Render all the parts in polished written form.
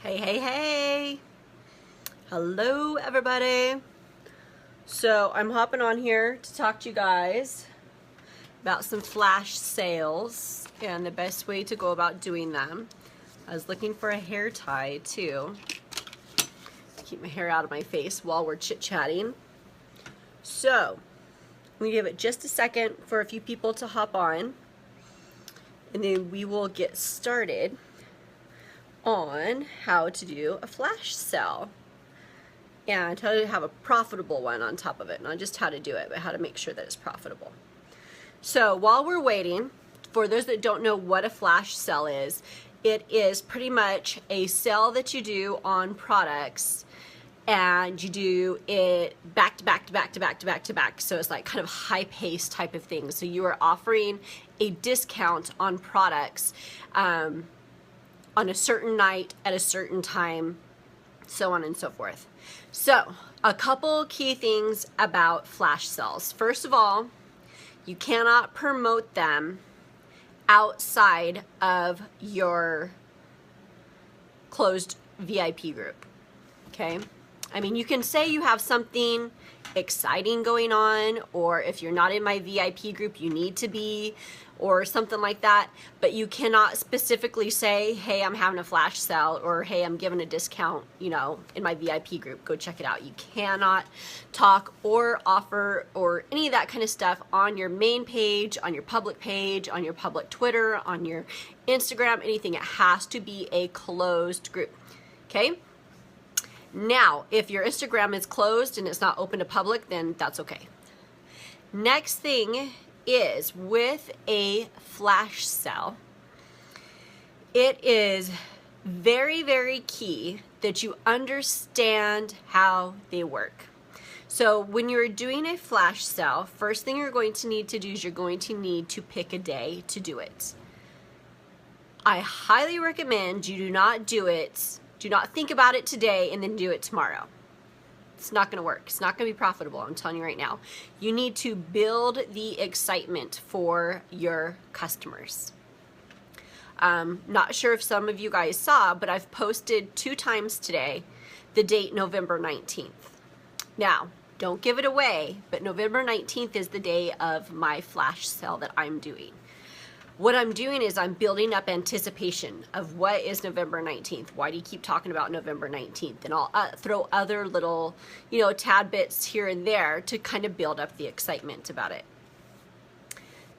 Hey, hey, hey. Hello, everybody. So I'm hopping on here to talk to you guys about some flash sales and the best way to go about doing them. I was looking for a hair tie too, to keep my hair out of my face while we're chit-chatting. So we give it just a second for a few people to hop on, and then we will get started on how to do a flash sale and how to have a profitable one on top of it. Not just how to do it, but how to make sure that it's profitable. So while we're waiting, for those that don't know what a flash sale is, it is pretty much a sale that you do on products, and you do it back to back to back to back to back to back. So it's like kind of high pace type of thing. So you are offering a discount on products on a certain night at a certain time, so on and so forth. So a couple key things about flash sales. First of all, you cannot promote them outside of your closed VIP group, okay? I mean, you can say you have something exciting going on, or if you're not in my VIP group, you need to be, or something like that, but you cannot specifically say, hey, I'm having a flash sale, or hey, I'm giving a discount, you know, in my VIP group, go check it out. You cannot talk or offer or any of that kind of stuff on your main page, on your public Twitter, on your Instagram, anything. It has to be a closed group, okay? Now, if your Instagram is closed and it's not open to public, then that's okay. Next thing is, with a flash sale, it is very, very key that you understand how they work. So when you're doing a flash sale, first thing you're going to need to do is you're going to need to pick a day to do it. I highly recommend you do not think about it today and then do it tomorrow. It's not going to work. It's not going to be profitable. I'm telling you right now. You need to build the excitement for your customers. Not sure if some of you guys saw, but I've posted 2 times today the date November 19th. Now, don't give it away, but November 19th is the day of my flash sale that I'm doing. What I'm doing is I'm building up anticipation of what is November 19th. Why do you keep talking about November 19th? And I'll throw other little, tad bits here and there to kind of build up the excitement about it.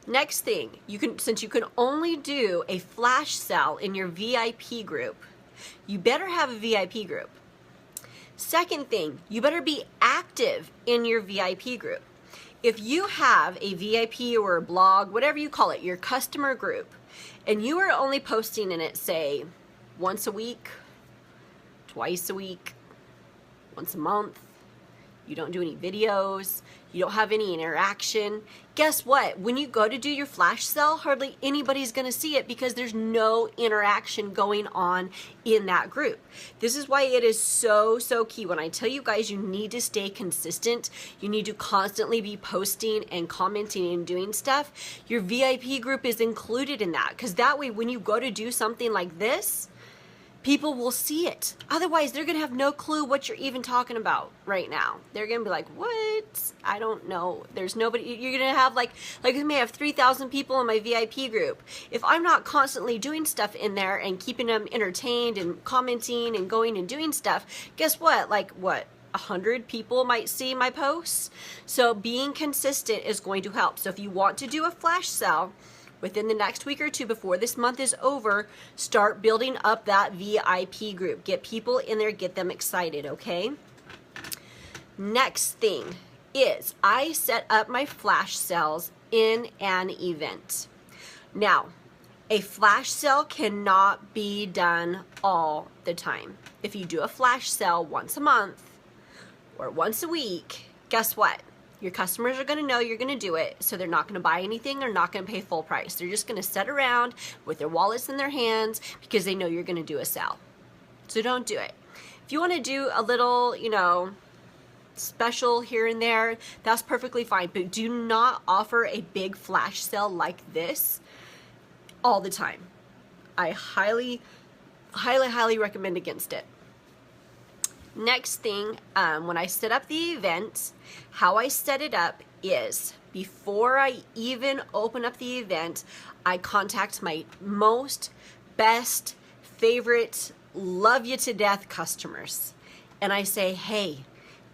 Next thing, since you can only do a flash sale in your VIP group, you better have a VIP group. Second thing, you better be active in your VIP group. If you have a VIP or a blog, whatever you call it, your customer group, and you are only posting in it, say, once a week, twice a week, once a month, you don't do any videos, you don't have any interaction, guess what? When you go to do your flash sale, hardly anybody's going to see it because there's no interaction going on in that group. This is why it is so, so key. When I tell you guys you need to stay consistent, you need to constantly be posting and commenting and doing stuff, your VIP group is included in that, because that way when you go to do something like this, people will see it. Otherwise, they're going to have no clue what you're even talking about right now. They're going to be like, what? I don't know. There's nobody. You're going to have like I may have 3,000 people in my VIP group. If I'm not constantly doing stuff in there and keeping them entertained and commenting and going and doing stuff, guess what? 100 people might see my posts. So being consistent is going to help. So if you want to do a flash sale, within the next week or two before this month is over, start building up that VIP group. Get people in there, get them excited, okay? Next thing is I set up my flash sales in an event. Now, a flash sale cannot be done all the time. If you do a flash sale once a month or once a week, guess what? Your customers are going to know you're going to do it, so they're not going to buy anything. They're not going to pay full price. They're just going to sit around with their wallets in their hands because they know you're going to do a sale. So don't do it. If you want to do a little, special here and there, that's perfectly fine. But do not offer a big flash sale like this all the time. I highly highly, highly recommend against it. Next thing, when I set up the event, how I set it up is before I even open up the event, I contact my most, best, favorite, love you to death customers. And I say, hey,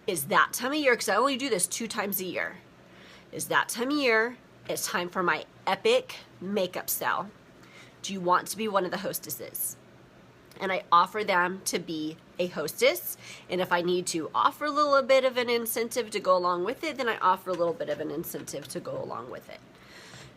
is that time of year, because I only do this 2 times a year. Is that time of year, it's time for my epic makeup sale. Do you want to be one of the hostesses? And I offer them to be a hostess. And if I need to offer a little bit of an incentive to go along with it, then I offer a little bit of an incentive to go along with it.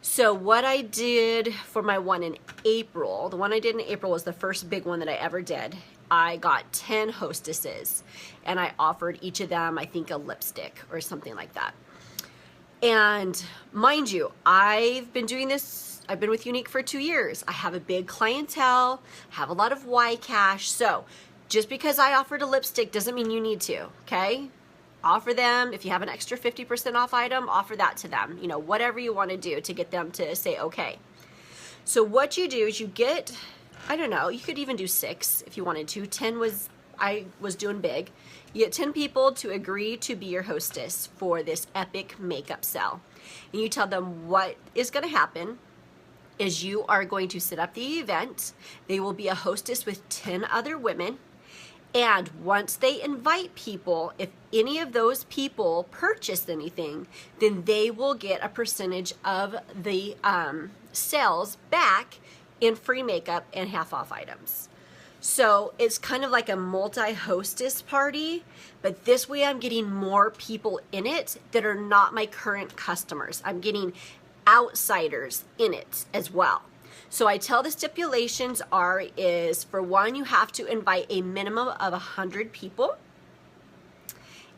So what I did for my one in April, the one I did in April was the first big one that I ever did. I got 10 hostesses and I offered each of them, I think, a lipstick or something like that. And mind you, I've been doing this, I've been with Younique for 2 years. I have a big clientele, have a lot of Y cash. So just because I offered a lipstick doesn't mean you need to, okay? Offer them, if you have an extra 50% off item, offer that to them. You know, whatever you want to do to get them to say okay. So what you do is you get, I don't know, you could even do 6 if you wanted to. 10 was, I was doing big. You get 10 people to agree to be your hostess for this epic makeup sale. And you tell them what is going to happen is you are going to set up the event. They will be a hostess with 10 other women. And once they invite people, if any of those people purchase anything, then they will get a percentage of the sales back in free makeup and half off items. So it's kind of like a multi-hostess party, but this way I'm getting more people in it that are not my current customers. I'm getting outsiders in it as well. So I tell the stipulations is for one, you have to invite a minimum of 100 people.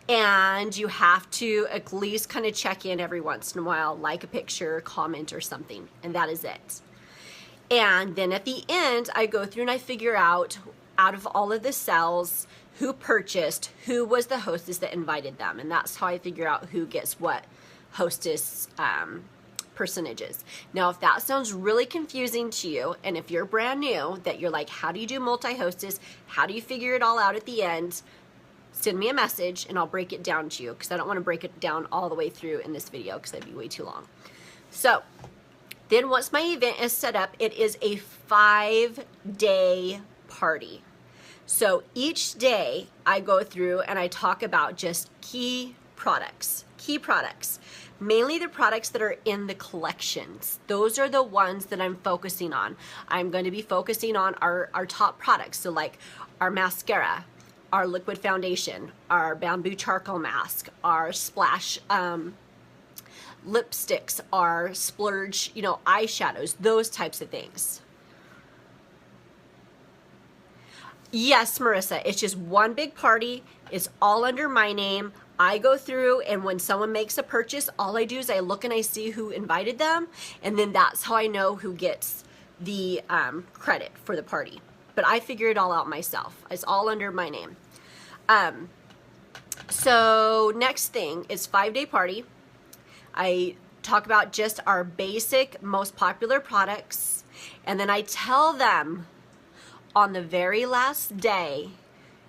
And you have to at least kind of check in every once in a while, like a picture, comment or something, and that is it. And then at the end, I go through and I figure out of all of the sales, who purchased, who was the hostess that invited them. And that's how I figure out who gets what hostess percentages. Now, if that sounds really confusing to you, and if you're brand new, that you're like, how do you do multi-hostess? How do you figure it all out at the end? Send me a message and I'll break it down to you, because I don't want to break it down all the way through in this video because that'd be way too long. So then once my event is set up, it is a 5-day party. So each day I go through and I talk about just key products, mainly the products that are in the collections. Those are the ones that I'm focusing on. I'm going to be focusing on our top products. So like our mascara, our liquid foundation, our bamboo charcoal mask, our splash lipsticks, our splurge, you know, eyeshadows, those types of things. Yes, Marissa, it's just one big party. It's all under my name. I go through, and when someone makes a purchase, all I do is I look and I see who invited them, and then that's how I know who gets the credit for the party. But I figure it all out myself. It's all under my name. So next thing is 5-day party. I talk about just our basic, most popular products, and then I tell them on the very last day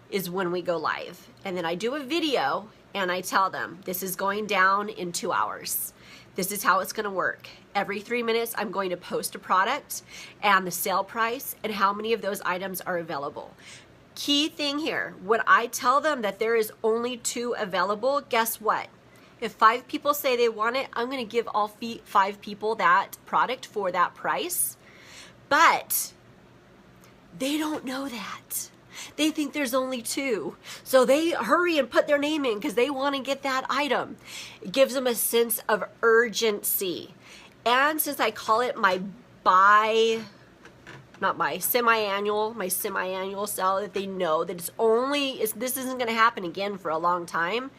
is when we go live. And then I do a video and I tell them this is going down in 2 hours. This is how it's going to work. Every 3 minutes, I'm going to post a product and the sale price and how many of those items are available. Key thing here, when I tell them that there is only 2 available, guess what? If 5 people say they want it, I'm going to give all 5 people that product for that price. But they don't know that. They think there's only 2. So they hurry and put their name in because they want to get that item. It gives them a sense of urgency. And since I call it my semi-annual sale, that they know that this isn't going to happen again for a long time.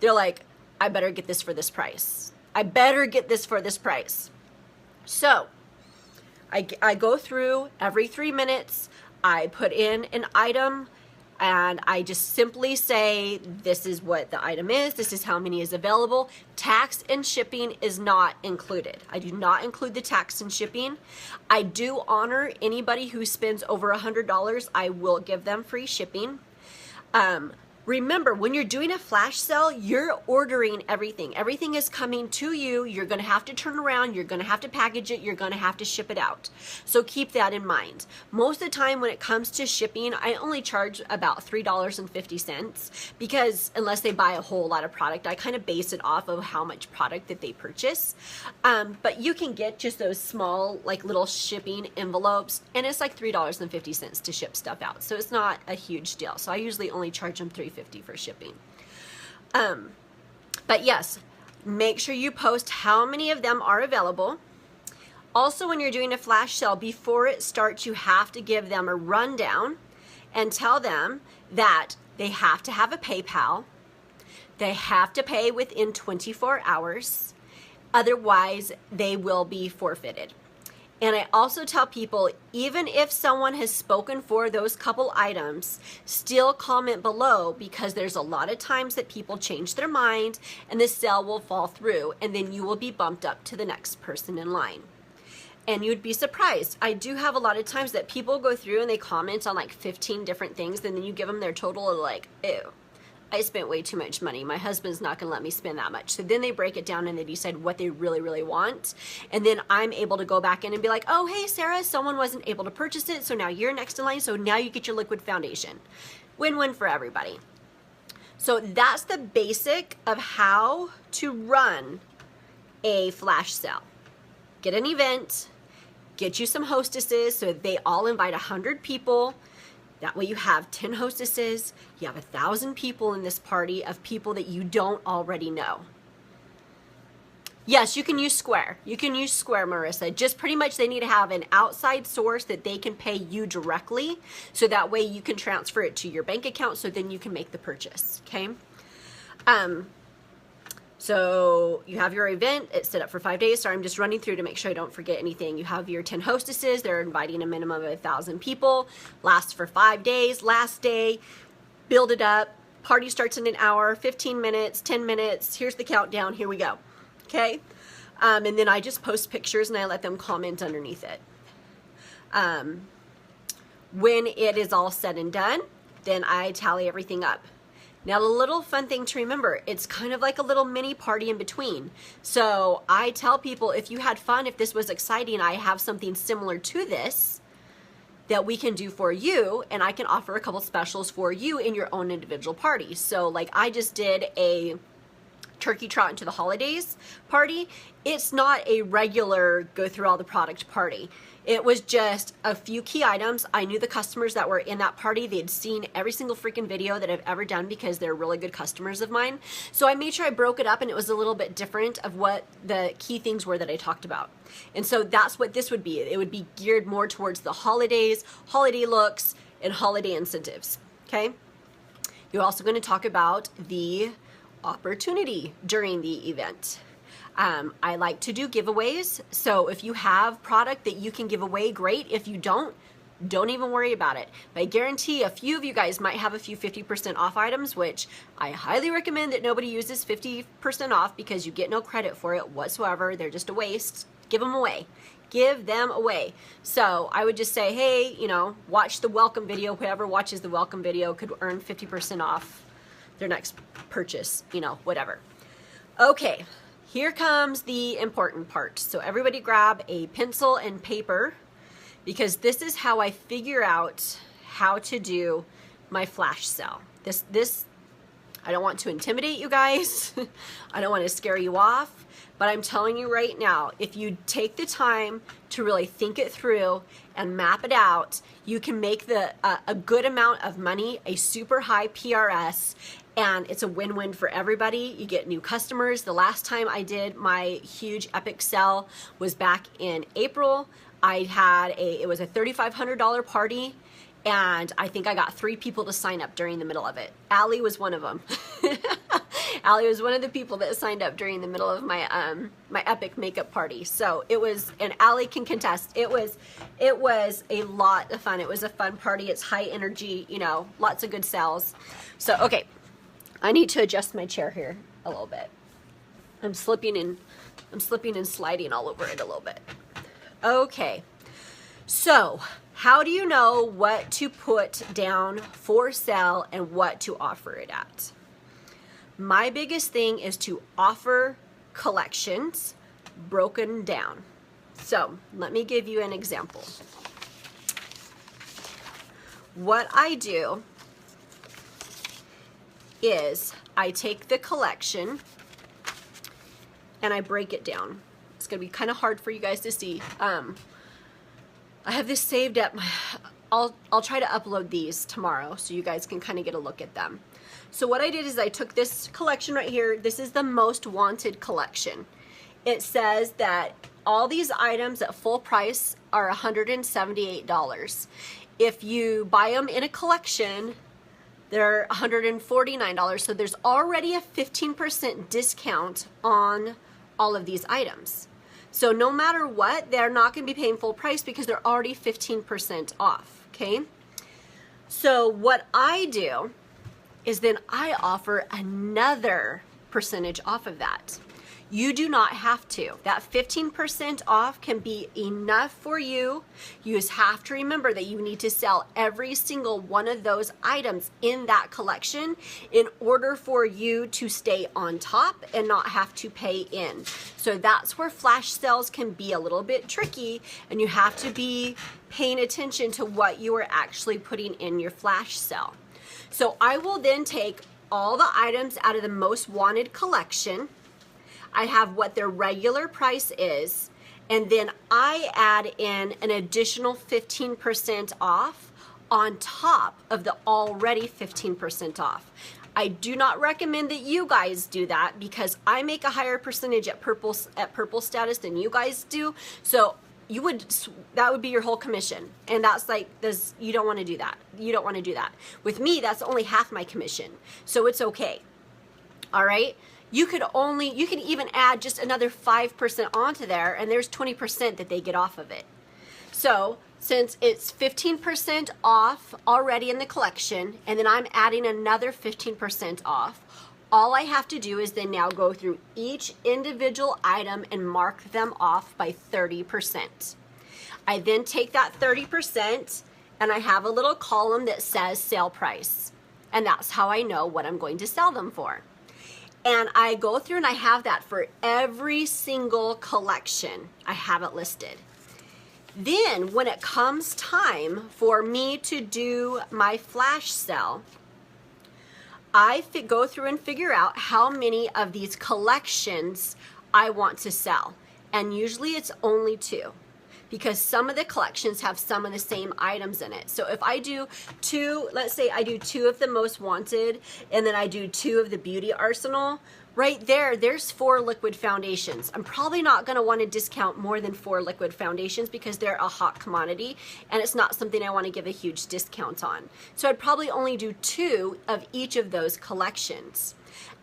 They're like, I better get this for this price. I better get this for this price. So I go through every 3 minutes. I put in an item And I just simply say, this is what the item is, this is how many is available. Tax and shipping is not included. I do not include the tax and shipping. I do honor anybody who spends over $100. I will give them free shipping. Remember, when you're doing a flash sale, you're ordering everything. Everything is coming to you. You're going to have to turn around. You're going to have to package it. You're going to have to ship it out. So keep that in mind. Most of the time when it comes to shipping, I only charge about $3.50 because unless they buy a whole lot of product, I kind of base it off of how much product that they purchase. But you can get just those small, like little shipping envelopes, and it's like $3.50 to ship stuff out. So it's not a huge deal. So I usually only charge them $3.50 for shipping. But yes, make sure you post how many of them are available. Also, when you're doing a flash sale, before it starts, you have to give them a rundown and tell them that they have to have a PayPal. They have to pay within 24 hours. Otherwise, they will be forfeited. And I also tell people, even if someone has spoken for those couple items, still comment below, because there's a lot of times that people change their mind and the sale will fall through, and then you will be bumped up to the next person in line. And you'd be surprised. I do have a lot of times that people go through and they comment on like 15 different things, and then you give them their total of like, ew, I spent way too much money. My husband's not going to let me spend that much. So then they break it down and they decide what they really, really want. And then I'm able to go back in and be like, oh, hey, Sarah, someone wasn't able to purchase it. So now you're next in line. So now you get your liquid foundation. Win-win for everybody. So that's the basic of how to run a flash sale. Get an event, get you some hostesses. So they all invite 100 people. That way you have 10 hostesses, you have 1,000 people in this party of people that you don't already know. Yes, you can use Square. You can use Square, Marissa. Just pretty much they need to have an outside source that they can pay you directly, so that way you can transfer it to your bank account, so then you can make the purchase, okay? So you have your event, it's set up for 5 days. Sorry, I'm just running through to make sure I don't forget anything. You have your 10 hostesses, they're inviting a minimum of 1,000 people, lasts for 5 days. Last day, build it up, party starts in an hour, 15 minutes, 10 minutes, here's the countdown, here we go, okay? And then I just post pictures and I let them comment underneath it. When it is all said and done, then I tally everything up. Now, the little fun thing to remember, it's kind of like a little mini party in between. So I tell people, if you had fun, if this was exciting, I have something similar to this that we can do for you, and I can offer a couple specials for you in your own individual party. So like I just did a turkey trot into the holidays party. It's not a regular go through all the product party. It was just a few key items. I knew the customers that were in that party. They'd seen every single freaking video that I've ever done because they're really good customers of mine. So I made sure I broke it up and it was a little bit different of what the key things were that I talked about. And so that's what this would be. It would be geared more towards the holidays, holiday looks, and holiday incentives, okay? You're also going to talk about the opportunity during the event. I like to do giveaways. So if you have product that you can give away, great. If you don't even worry about it. But I guarantee a few of you guys might have a few 50% off items, which I highly recommend that nobody uses 50% off because you get no credit for it whatsoever. They're just a waste. Give them away. Give them away. So I would just say, hey, you know, watch the welcome video. Whoever watches the welcome video could earn 50% off their next purchase, you know, whatever. Okay. Here comes the important part. So everybody grab a pencil and paper, because this is how I figure out how to do my flash sale. This I don't want to intimidate you guys. I don't want to scare you off, but I'm telling you right now, if you take the time to really think it through and map it out, you can make a good amount of money, a super high PRS, and it's a win-win for everybody. You get new customers. The last time I did my huge epic sale was back in April. It was a $3,500 party, and I think I got 3 people to sign up during the middle of it. Allie was one of them. Allie was one of the people that signed up during the middle of my my epic makeup party. So it was, and Allie can contest, it was a lot of fun. It was a fun party. It's high energy, you know, lots of good sales. So okay, I need to adjust my chair here a little bit. I'm slipping and sliding all over it a little bit. Okay, so how do you know what to put down for sale and what to offer it at? My biggest thing is to offer collections broken down. So let me give you an example. What I do is I take the collection and I break it down. It's gonna be kind of hard for you guys to see. I have this saved up. I'll try to upload these tomorrow so you guys can kind of get a look at them. So what I did is I took this collection right here. This is the most wanted collection. It says that all these items at full price are $178. If you buy them in a collection, they're $149. So there's already a 15% discount on all of these items. So no matter what, they're not going to be paying full price because they're already 15% off, okay? So what I do is then I offer another percentage off of that. You do not have to. That 15% off can be enough for you. You just have to remember that you need to sell every single one of those items in that collection in order for you to stay on top and not have to pay in. So that's where flash sales can be a little bit tricky, and you have to be paying attention to what you are actually putting in your flash sale. So I will then take all the items out of the most wanted collection. I have what their regular price is, and then I add in an additional 15% off on top of the already 15% off. I do not recommend that you guys do that because I make a higher percentage at purple status than you guys do. So that would be your whole commission, and that's like this. You don't want to do that. You don't want to do that. With me, that's only half my commission, so it's okay. All right. You can even add just another 5% onto there, and there's 20% that they get off of it. So since it's 15% off already in the collection, and then I'm adding another 15% off, all I have to do is then now go through each individual item and mark them off by 30%. I then take that 30% and I have a little column that says sale price. And that's how I know what I'm going to sell them for. And I go through and I have that for every single collection. I have it listed. Then when it comes time for me to do my flash sale, I go through and figure out how many of these collections I want to sell. And usually it's only 2, because some of the collections have some of the same items in it. So if I do 2, let's say I do 2 of the most wanted, and then I do 2 of the beauty arsenal, right there's 4 liquid foundations. I'm probably not gonna wanna discount more than 4 liquid foundations because they're a hot commodity and it's not something I wanna give a huge discount on. So I'd probably only do 2 of each of those collections.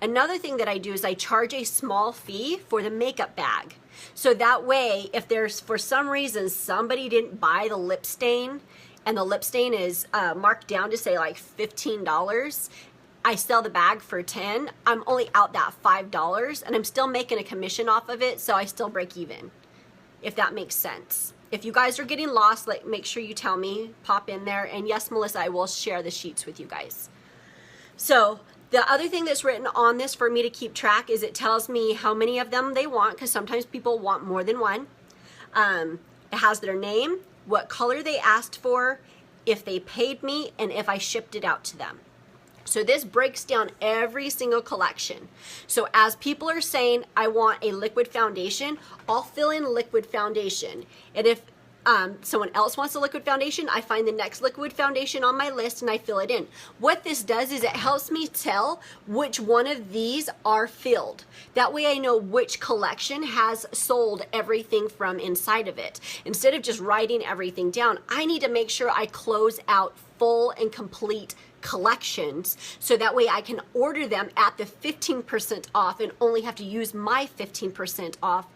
Another thing that I do is I charge a small fee for the makeup bag. So that way, if there's for some reason somebody didn't buy the lip stain and the lip stain is marked down to say like $15, I sell the bag for $10, I'm only out that $5 and I'm still making a commission off of it, so I still break even, if that makes sense. If you guys are getting lost, like, make sure you tell me, pop in there, and yes, Melissa, I will share the sheets with you guys. So the other thing that's written on this for me to keep track is it tells me how many of them they want, because sometimes people want more than one. It has their name, what color they asked for, if they paid me, and if I shipped it out to them. So this breaks down every single collection. So as people are saying, I want a liquid foundation, I'll fill in liquid foundation. And if someone else wants a liquid foundation, I find the next liquid foundation on my list and I fill it in. What this does is it helps me tell which one of these are filled. That way I know which collection has sold everything from inside of it. Instead of just writing everything down, I need to make sure I close out full and complete collections, so that way I can order them at the 15% off and only have to use my 15% off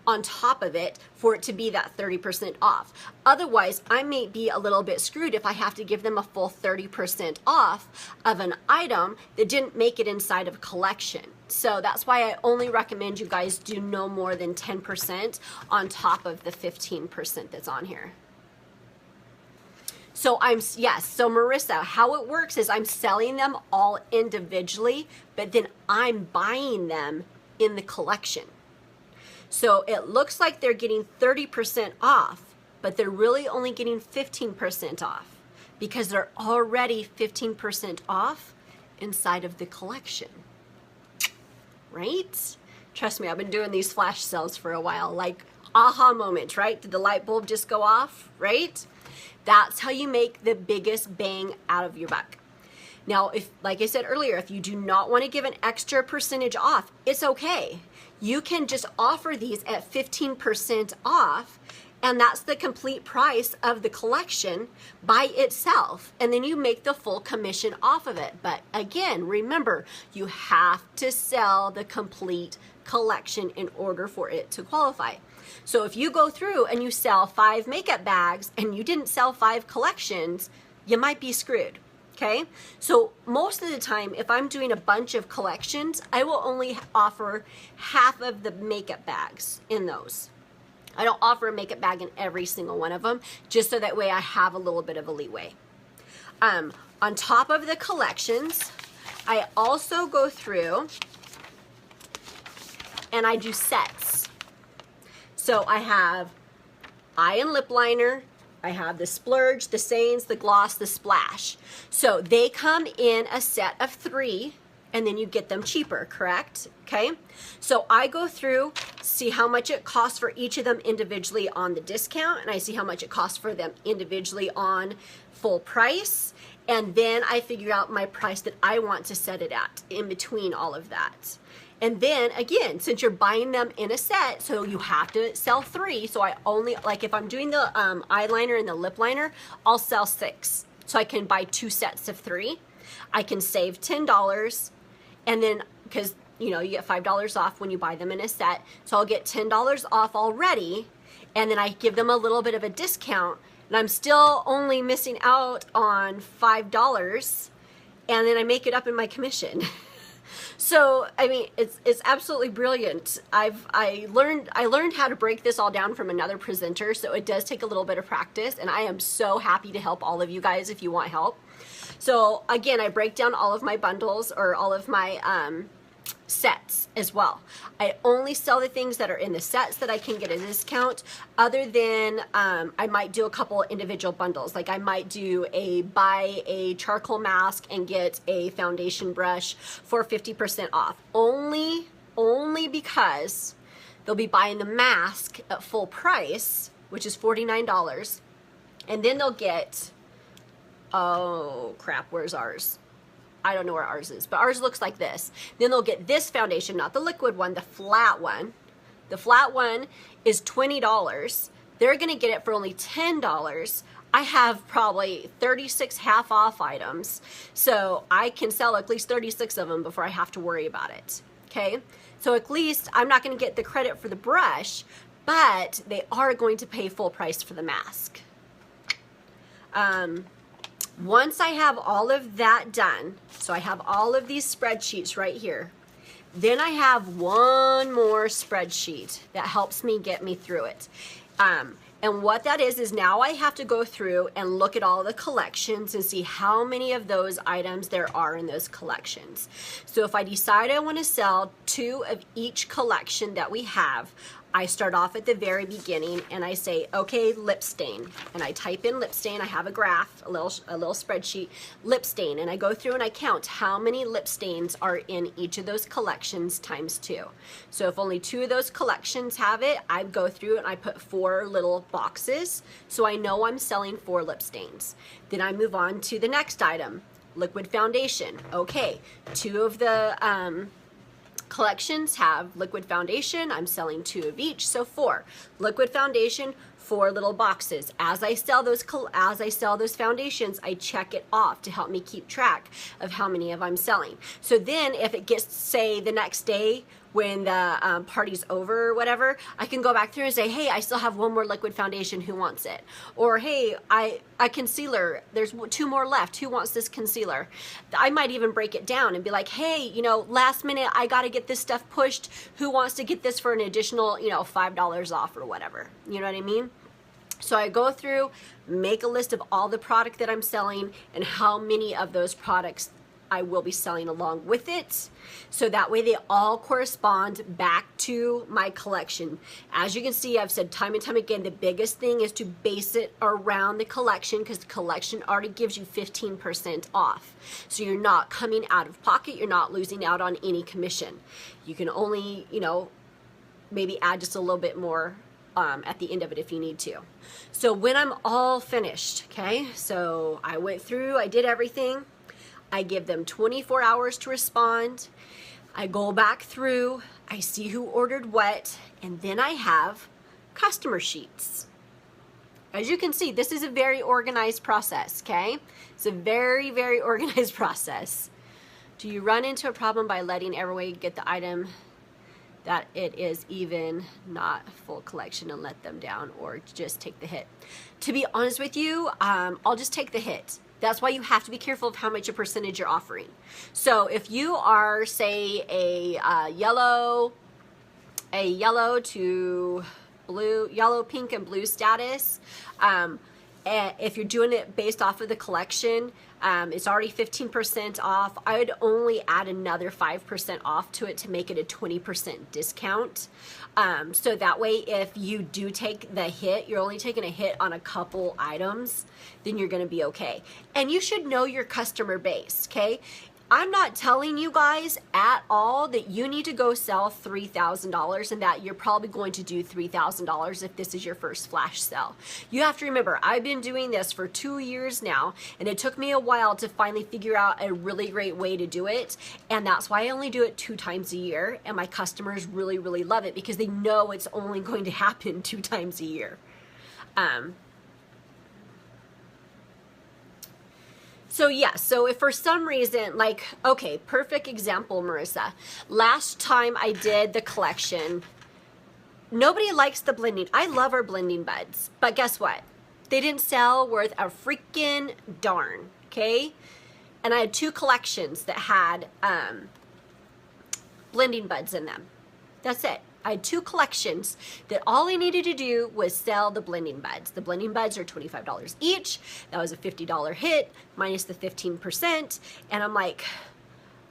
on top of it for it to be that 30% off. Otherwise, I may be a little bit screwed if I have to give them a full 30% off of an item that didn't make it inside of a collection. So that's why I only recommend you guys do no more than 10% on top of the 15% that's on here. So so Marissa, how it works is I'm selling them all individually, but then I'm buying them in the collection. So it looks like they're getting 30% off, but they're really only getting 15% off because they're already 15% off inside of the collection, right? Trust me, I've been doing these flash sales for a while, like aha moment, right? Did the light bulb just go off, right? That's how you make the biggest bang out of your buck. Now, if, like I said earlier, if you do not want to give an extra percentage off, it's okay. You can just offer these at 15% off, and that's the complete price of the collection by itself. And then you make the full commission off of it. But again, remember, you have to sell the complete collection in order for it to qualify. So if you go through and you sell 5 makeup bags and you didn't sell 5 collections, you might be screwed. Okay, so most of the time, if I'm doing a bunch of collections, I will only offer half of the makeup bags in those. I don't offer a makeup bag in every single one of them, just so that way I have a little bit of a leeway. On top of the collections, I also go through and I do sets. So I have eye and lip liner, I have the splurge, the stains, the gloss, the splash. So they come in a set of 3, and then you get them cheaper, correct? Okay. So I go through, see how much it costs for each of them individually on the discount, and I see how much it costs for them individually on full price. And then I figure out my price that I want to set it at in between all of that. And then again, since you're buying them in a set, so you have to sell 3. So I only, like if I'm doing the eyeliner and the lip liner, I'll sell 6. So I can buy 2 sets of 3. I can save $10. And then, because you know, you get $5 off when you buy them in a set. So I'll get $10 off already. And then I give them a little bit of a discount. And I'm still only missing out on $5. And then I make it up in my commission. So, I mean, it's absolutely brilliant. I learned how to break this all down from another presenter, so it does take a little bit of practice, and I am so happy to help all of you guys if you want help. So, again, I break down all of my bundles or all of my sets as well. I only sell the things that are in the sets that I can get a discount, other than I might do a couple individual bundles. Like I might do buy a charcoal mask and get a foundation brush for 50% off. Only because they'll be buying the mask at full price, which is $49, and then they'll get, oh crap, where's ours? I don't know where ours is, but ours looks like this. Then they'll get this foundation, not the liquid one, the flat one. The flat one is $20. They're going to get it for only $10. I have probably 36 half off items, so I can sell at least 36 of them before I have to worry about it. Okay, so at least I'm not going to get the credit for the brush, but they are going to pay full price for the mask. Once I have all of that done, so I have all of these spreadsheets right here, then I have one more spreadsheet that helps me get me through it. And what that is now I have to go through and look at all the collections and see how many of those items there are in those collections. So if I decide I want to sell 2 of each collection that we have, I start off at the very beginning and I say, okay, lip stain. And I type in lip stain. I have a graph, a little spreadsheet, lip stain. And I go through and I count how many lip stains are in each of those collections times 2. So if only 2 of those collections have it, I go through and I put 4 little boxes. So I know I'm selling 4 lip stains. Then I move on to the next item, liquid foundation. Okay, 2 of the, collections have liquid foundation. I'm selling 2 of each, so 4. Liquid foundation, 4 little boxes. As I sell those foundations, I check it off to help me keep track of how many of I'm selling. So then if it gets, say, the next day when the party's over or whatever, I can go back through and say, hey, I still have 1 more liquid foundation, who wants it? Or hey, a concealer, there's 2 more left, who wants this concealer? I might even break it down and be like, hey, you know, last minute I got to get this stuff pushed, who wants to get this for an additional, you know, $5 off or whatever, you know what I mean? So I go through, make a list of all the product that I'm selling and how many of those products I will be selling along with it. So that way they all correspond back to my collection. As you can see, I've said time and time again, the biggest thing is to base it around the collection, because the collection already gives you 15% off. So you're not coming out of pocket, you're not losing out on any commission. You can only, you know, maybe add just a little bit more at the end of it if you need to. So when I'm all finished, okay, so I went through, I did everything. I give them 24 hours to respond. I go back through, I see who ordered what, and then I have customer sheets. As you can see, this is a very organized process, okay? It's a very, very organized process. Do you run into a problem by letting everyone get the item that it is even not a full collection and let them down, or just take the hit? To be honest with you, I'll just take the hit. That's why you have to be careful of how much a percentage you're offering. So if you are, say, a yellow to blue, yellow, pink, and blue status, if you're doing it based off of the collection, it's already 15% off. I would only add another 5% off to it to make it a 20% discount. So that way, if you do take the hit, you're only taking a hit on a couple items, then you're going to be okay. And you should know your customer base, okay? I'm not telling you guys at all that you need to go sell $3,000 and that you're probably going to do $3,000 if this is your first flash sale. You have to remember, I've been doing this for 2 years now, and it took me a while to finally figure out a really great way to do it. And that's why I only do it 2 times a year. And my customers really, really love it because they know it's only going to happen 2 times a year. So yeah, so if for some reason, like, okay, perfect example, Marissa. Last time I did the collection, nobody likes the blending. I love our blending buds, but guess what? They didn't sell worth a freaking darn, okay? And I had 2 collections that had blending buds in them. That's it. I had 2 collections that all I needed to do was sell the blending buds. The blending buds are $25 each. That was a $50 hit minus the 15%. And I'm like,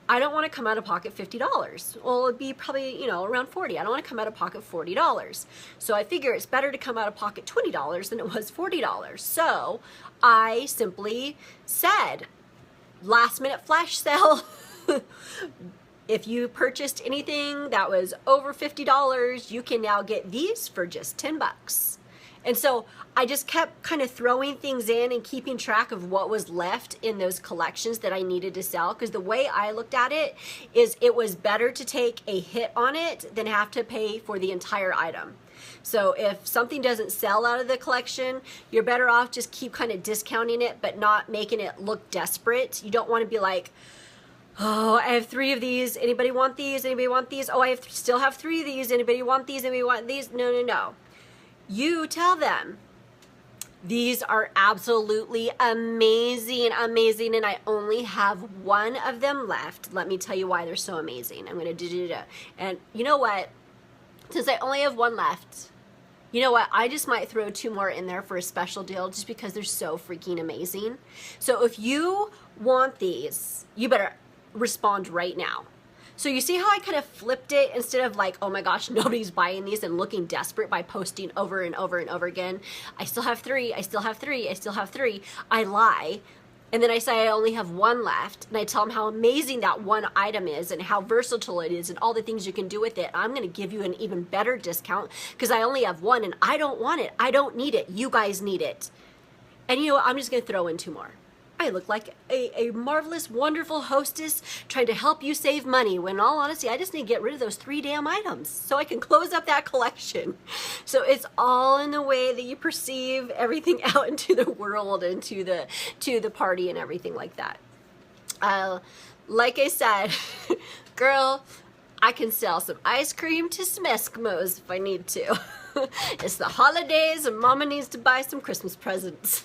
I don't want to come out of pocket $50. Well, it'd be probably, you know, around 40. I don't want to come out of pocket $40. So I figure it's better to come out of pocket $20 than it was $40. So I simply said, last minute flash sale. If you purchased anything that was over $50, you can now get these for just 10 bucks. And so I just kept kind of throwing things in and keeping track of what was left in those collections that I needed to sell. Because the way I looked at it is it was better to take a hit on it than have to pay for the entire item. So if something doesn't sell out of the collection, you're better off just keep kind of discounting it, but not making it look desperate. You don't want to be like, oh, I have 3 of these. Anybody want these? Anybody want these? Oh, I still have 3 of these. Anybody want these? Anybody want these? No, no, no. You tell them, these are absolutely amazing, amazing, and I only have 1 of them left. Let me tell you why they're so amazing. I'm going to do. And you know what? Since I only have 1 left, you know what? I just might throw 2 more in there for a special deal just because they're so freaking amazing. So if you want these, you better respond right now. So you see how I kind of flipped it instead of like, oh my gosh, nobody's buying these and looking desperate by posting over and over and over again. I still have 3, I still have 3, I still have 3. I lie. And then I say I only have 1 left, and I tell them how amazing that 1 item is and how versatile it is and all the things you can do with it. I'm going to give you an even better discount because I only have 1 and I don't want it. I don't need it. You guys need it. And you know what? I'm just going to throw in 2 more. I look like a marvelous, wonderful hostess trying to help you save money, when in all honesty, I just need to get rid of those 3 damn items so I can close up that collection. So it's all in the way that you perceive everything out into the world and to the party and everything like that. Like I said, girl, I can sell some ice cream to some Eskimos if I need to. It's the holidays and mama needs to buy some Christmas presents.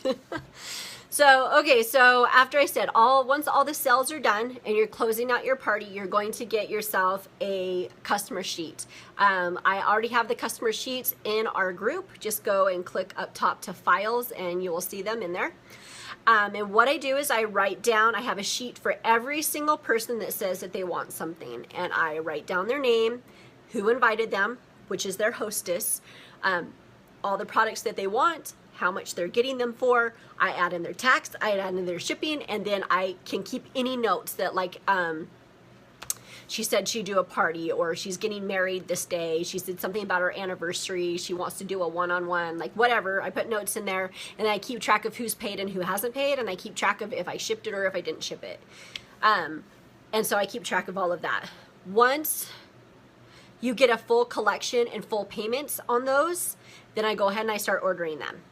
So, okay, so after I said once all the sales are done and you're closing out your party, you're going to get yourself a customer sheet. I already have the customer sheets in our group. Just go and click up top to files and you will see them in there. And what I do is I write down, I have a sheet for every single person that says that they want something. And I write down their name, who invited them, which is their hostess, all the products that they want, how much they're getting them for. I add in their tax, I add in their shipping, and then I can keep any notes that, like, she said she'd do a party, or she's getting married this day, she said something about her anniversary, she wants to do a one-on-one, like whatever. I put notes in there, and I keep track of who's paid and who hasn't paid, and I keep track of if I shipped it or if I didn't ship it. And so I keep track of all of that. Once you get a full collection and full payments on those, then I go ahead and I start ordering them.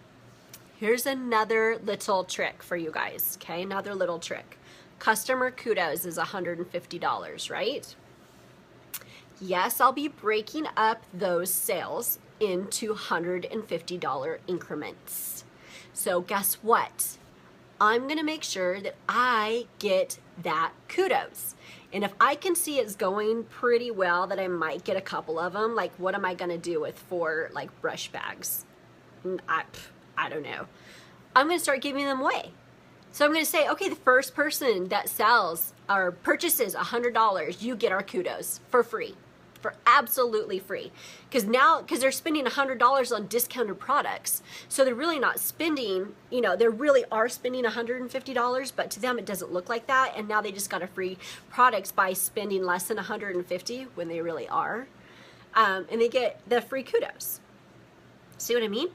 Here's another little trick for you guys, okay? Another little trick. Customer kudos is $150, right? Yes, I'll be breaking up those sales into $150 increments. So guess what? I'm gonna make sure that I get that kudos. And if I can see it's going pretty well, that I might get a couple of them, like what am I gonna do with 4 like brush bags? I don't know. I'm gonna start giving them away. So I'm gonna say, okay, the first person that sells or purchases $100, you get our kudos for free, for absolutely free. Because they're spending $100 on discounted products. So they're really not spending, you know, they really are spending $150, but to them it doesn't look like that. And now they just got a free product by spending less than $150 when they really are. And they get the free kudos. See what I mean?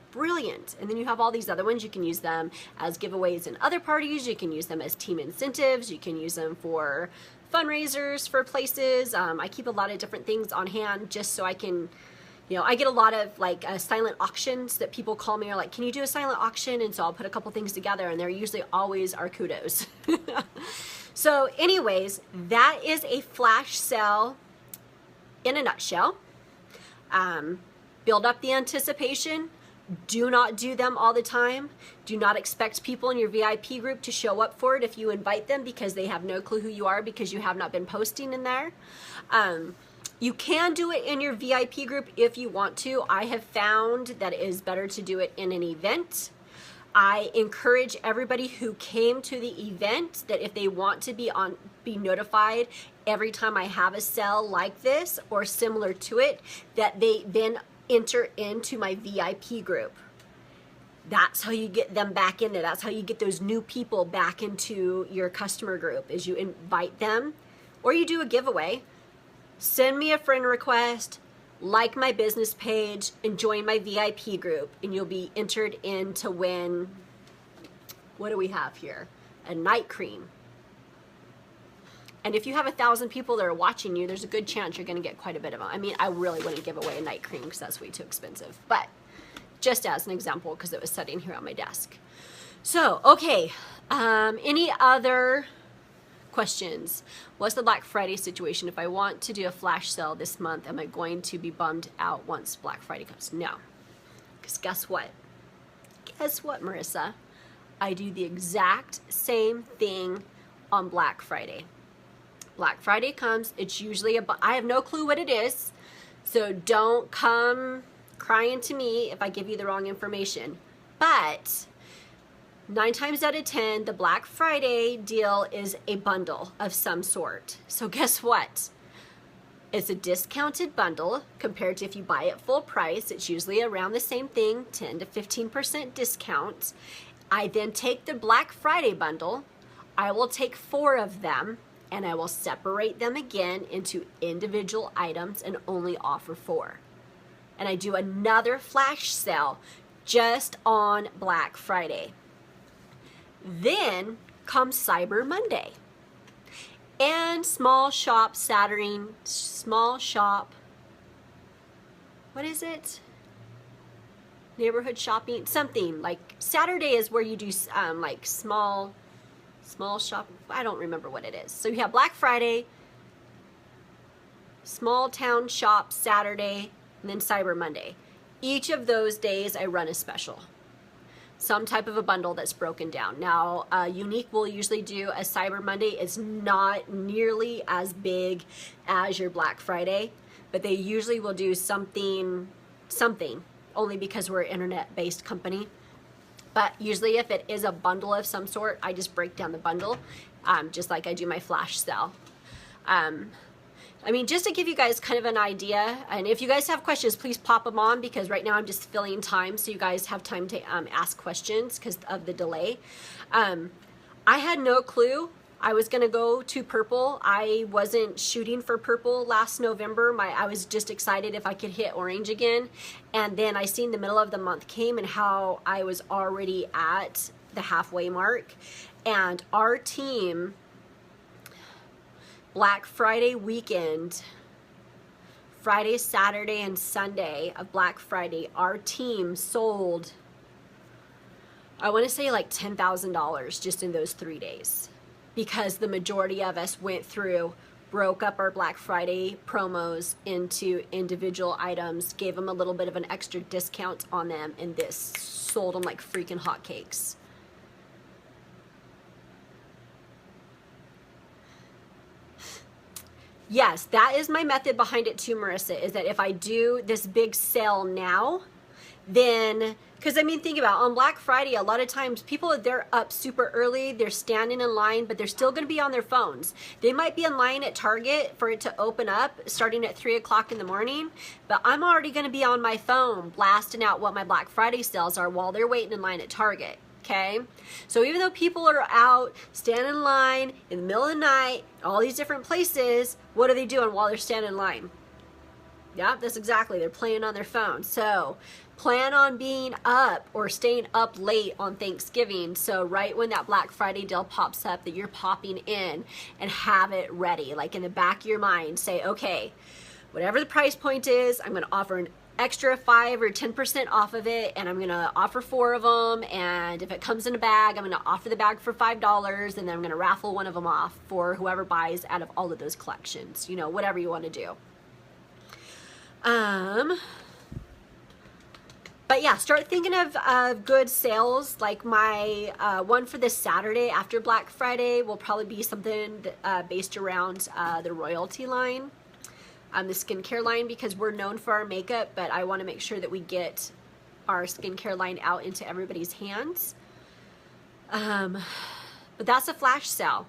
Brilliant. And then you have all these other ones. You can use them as giveaways in other parties. You can use them as team incentives. You can use them for fundraisers for places. I keep a lot of different things on hand just so I can, you know, I get a lot of like silent auctions that people call me, are like, can you do a silent auction? And so I'll put a couple things together, and they're usually always our kudos. So anyways, that is a flash sale in a nutshell. Build up the anticipation. Do not do them all the time. Do not expect people in your VIP group to show up for it if you invite them, because they have no clue who you are because you have not been posting in there. You can do it in your VIP group if you want to. I have found that it is better to do it in an event. I encourage everybody who came to the event that if they want to be notified every time I have a sale like this or similar to it, that they then enter into my VIP group. That's how you get them back in there. That's how you get those new people back into your customer group, is you invite them, or you do a giveaway. Send me a friend request, like my business page, and join my VIP group, and you'll be entered in to win, what do we have here? A night cream. And if you have 1,000 people that are watching you, there's a good chance you're going to get quite a bit of them. I mean, I really wouldn't give away a night cream because that's way too expensive. But just as an example, because it was sitting here on my desk. So, okay. Any other questions? What's the Black Friday situation? If I want to do a flash sale this month, am I going to be bummed out once Black Friday comes? No. Because guess what? Guess what, Marissa? I do the exact same thing on Black Friday. Black Friday comes, it's usually I have no clue what it is, so don't come crying to me if I give you the wrong information. But 9 times out of 10, the Black Friday deal is a bundle of some sort. So guess what? It's a discounted bundle compared to if you buy it full price. It's usually around the same thing, 10 to 15% discount. I then take the Black Friday bundle. I will take 4 of them, and I will separate them again into individual items and only offer 4. And I do another flash sale just on Black Friday. Then comes Cyber Monday. And small shop Saturday, small shop, what is it? Neighborhood shopping, something like Saturday is where you do like small shop. I don't remember what it is. So you have Black Friday, small town shop Saturday, and then Cyber Monday. Each of those days I run a special. Some type of a bundle that's broken down. Now, Younique will usually do a Cyber Monday. It's not nearly as big as your Black Friday, but they usually will do something, only because we're an internet-based company. But usually if it is a bundle of some sort, I just break down the bundle, just like I do my flash sale. I mean, just to give you guys kind of an idea, and if you guys have questions, please pop them on, because right now I'm just filling time so you guys have time to ask questions because of the delay. I had no clue I was going to go to purple. I wasn't shooting for purple last November. I was just excited if I could hit orange again. And then I seen the middle of the month came and how I was already at the halfway mark. And our team, Black Friday weekend, Friday, Saturday, and Sunday of Black Friday, our team sold, I want to say like $10,000 just in those 3 days, because the majority of us went through, broke up our Black Friday promos into individual items, gave them a little bit of an extra discount on them, and this sold them like freaking hotcakes. Yes, that is my method behind it too, Marissa, is that if I do this big sale now, then, because I mean, think about it, on Black Friday, a lot of times people, they're up super early, they're standing in line, but they're still going to be on their phones. They might be in line at Target for it to open up starting at 3 o'clock in the morning, but I'm already going to be on my phone blasting out what my Black Friday sales are while they're waiting in line at Target. Okay, so even though people are out standing in line in the middle of the night, all these different places, what are they doing while they're standing in line? Yeah, that's exactly, they're playing on their phone. So plan on being up or staying up late on Thanksgiving, so right when that Black Friday deal pops up, that you're popping in and have it ready, like in the back of your mind, say, okay, whatever the price point is, I'm going to offer an extra 5 or 10% off of it, and I'm going to offer 4 of them, and if it comes in a bag, I'm going to offer the bag for $5, and then I'm going to raffle one of them off for whoever buys out of all of those collections, you know, whatever you want to do. But yeah, start thinking of good sales. Like my one for this Saturday after Black Friday will probably be something based around the royalty line. The skincare line, because we're known for our makeup, but I want to make sure that we get our skincare line out into everybody's hands. But that's a flash sale.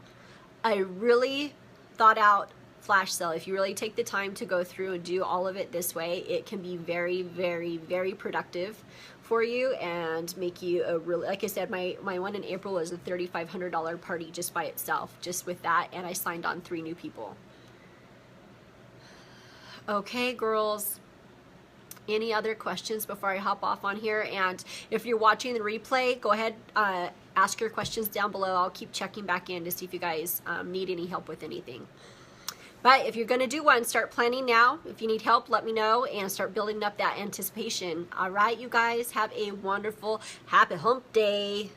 I really thought out flash sale. If you really take the time to go through and do all of it this way, it can be very, very, very productive for you and make you a really, like I said, my one in April was a $3,500 party just by itself, just with that, and I signed on 3 new people. Okay, girls, any other questions before I hop off on here? And if you're watching the replay, go ahead, ask your questions down below. I'll keep checking back in to see if you guys need any help with anything. But if you're going to do one, start planning now. If you need help, let me know, and start building up that anticipation. All right, you guys, have a wonderful, happy hump day.